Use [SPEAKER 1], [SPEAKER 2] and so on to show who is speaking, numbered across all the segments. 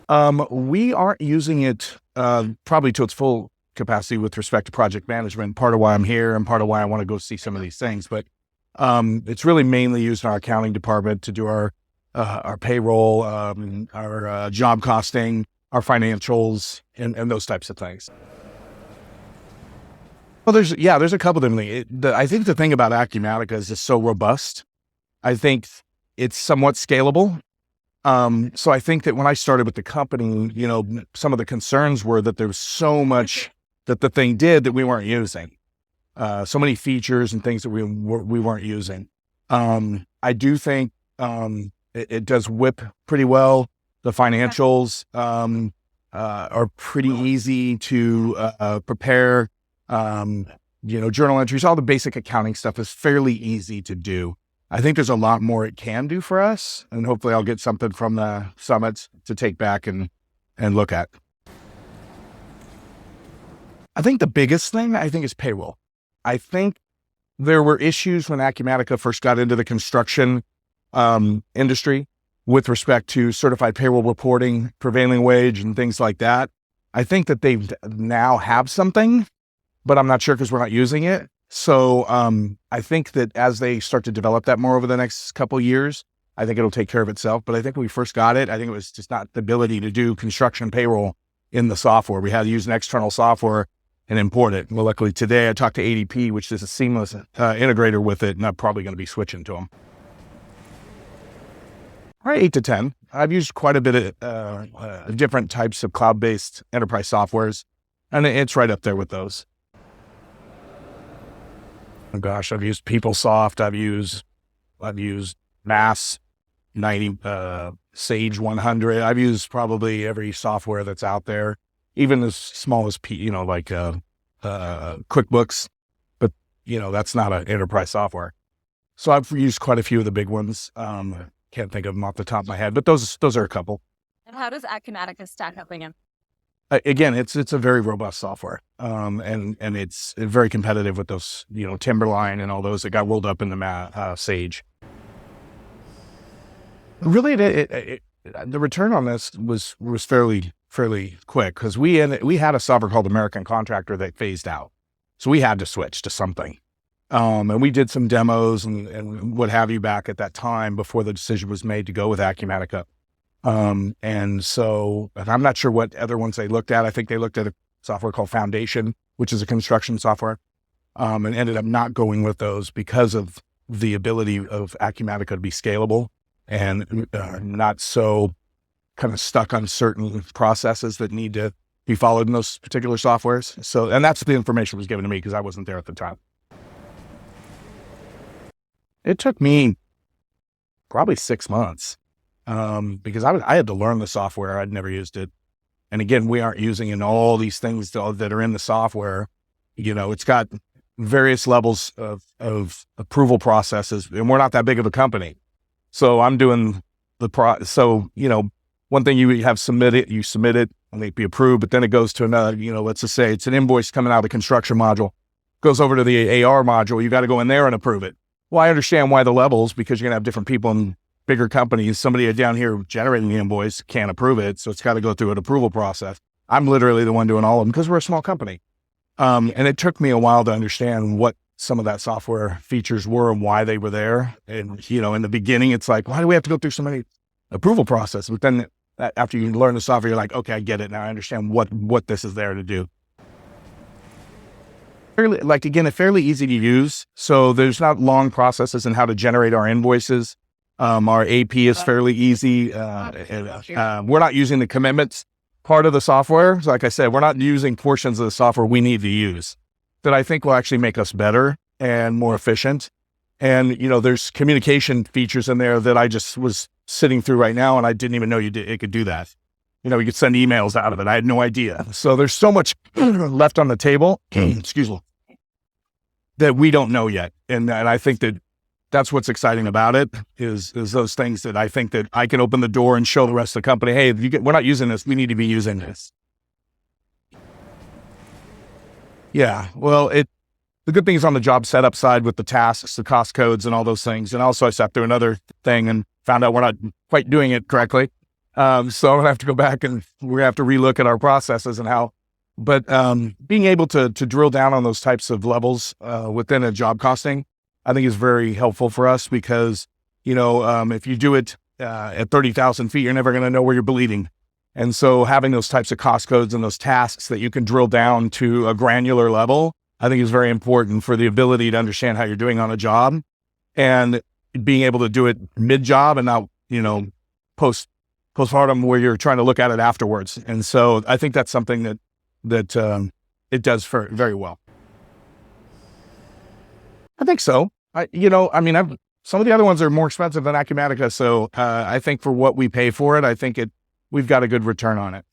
[SPEAKER 1] We aren't using it probably to its full capacity with respect to project management. Part of why I'm here and part of why I want to go see some of these things. But it's really mainly used in our accounting department to do our payroll, our job costing, our financials, and those types of things. Well, there's a couple of them. I think the thing about Acumatica is it's so robust. I think it's somewhat scalable. So I think that when I started with the company, some of the concerns were that there was so much that the thing did that we weren't using. So many features and things that we weren't using. I do think it does whip pretty well. The financials are pretty easy to prepare. Journal entries, all the basic accounting stuff is fairly easy to do. I think there's a lot more it can do for us, and hopefully I'll get something from the summits to take back and look at. I think the biggest thing is payroll. I think there were issues when Acumatica first got into the construction industry with respect to certified payroll reporting, prevailing wage, and things like that. I think that they now have something, but I'm not sure because we're not using it. So I think that as they start to develop that more over the next couple of years, I think it'll take care of itself. But I think when we first got it, I think it was just not the ability to do construction payroll in the software. We had to use an external software and import it. Well, luckily today I talked to ADP, which is a seamless integrator with it, and I'm probably going to be switching to them. Probably 8 to 10. I've used quite a bit of different types of cloud-based enterprise softwares, and it's right up there with those. Oh gosh, I've used PeopleSoft. I've used Mass 90, Sage 100. I've used probably every software that's out there, even as small as QuickBooks. But that's not an enterprise software. So I've used quite a few of the big ones. Can't think of them off the top of my head, but those are a couple.
[SPEAKER 2] And how does Acumatica stack up again?
[SPEAKER 1] Again, it's a very robust software, and it's very competitive with those, Timberline and all those that got rolled up in the Sage. Really, the return on this was fairly quick because we had a software called American Contractor that phased out, so we had to switch to something, and we did some demos and what have you back at that time before the decision was made to go with Acumatica. And I'm not sure what other ones they looked at. I think they looked at a software called Foundation, which is a construction software, and ended up not going with those because of the ability of Acumatica to be scalable and not so kind of stuck on certain processes that need to be followed in those particular softwares. So, and that's the information that was given to me because I wasn't there at the time. It took me probably 6 months. Because I had to learn the software. I'd never used it. And again, we aren't using in all these things that are in the software. It's got various levels of approval processes, and we're not that big of a company. So I'm doing one thing you submit it and they'd be approved, but then it goes to another, let's just say it's an invoice coming out of the construction module, goes over to the AR module. You got to go in there and approve it. Well, I understand why the levels, because you're gonna have different people in bigger companies. Somebody down here generating the invoice can't approve it. So it's got to go through an approval process. I'm literally the one doing all of them because we're a small company. And it took me a while to understand what some of that software features were and why they were there. And, in the beginning, it's like, why do we have to go through so many approval processes? But then after you learn the software, you're like, okay, I get it. Now I understand what this is there to do. Fairly easy to use. So there's not long processes in how to generate our invoices. Our AP is fairly easy. We're not using the commitments part of the software. So like I said, we're not using portions of the software we need to use that I think will actually make us better and more efficient. And, there's communication features in there that I just was sitting through right now, and I didn't even know it could do that. We could send emails out of it. I had no idea. So there's so much left on the table, excuse me, that we don't know yet. And I think that's what's exciting about it is those things that I think that I can open the door and show the rest of the company, hey, we're not using this. We need to be using this. Yeah. Well, the good thing is on the job setup side with the tasks, the cost codes and all those things. And also I sat through another thing and found out we're not quite doing it correctly. So I'm gonna have to go back and we're gonna have to relook at our processes and how. But being able to drill down on those types of levels within a job costing, I think is very helpful for us because if you do it at 30,000 feet, you're never going to know where you're bleeding. And so having those types of cost codes and those tasks that you can drill down to a granular level, I think is very important for the ability to understand how you're doing on a job and being able to do it mid-job and not, postpartum where you're trying to look at it afterwards. And so I think that's something that it does very well. I think so. Some of the other ones are more expensive than Acumatica. So I think for what we pay for it, I think we've got a good return on it.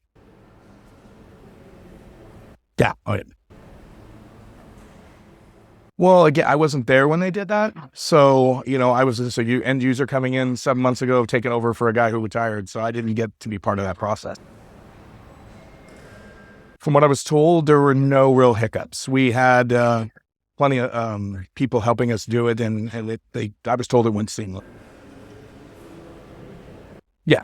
[SPEAKER 1] Yeah. Oh, yeah. Well, again, I wasn't there when they did that. So, I was just a end user coming in 7 months ago, taking over for a guy who retired. So I didn't get to be part of that process. From what I was told, there were no real hiccups. We had plenty of people helping us do it, and I was told it went seamless. Yeah.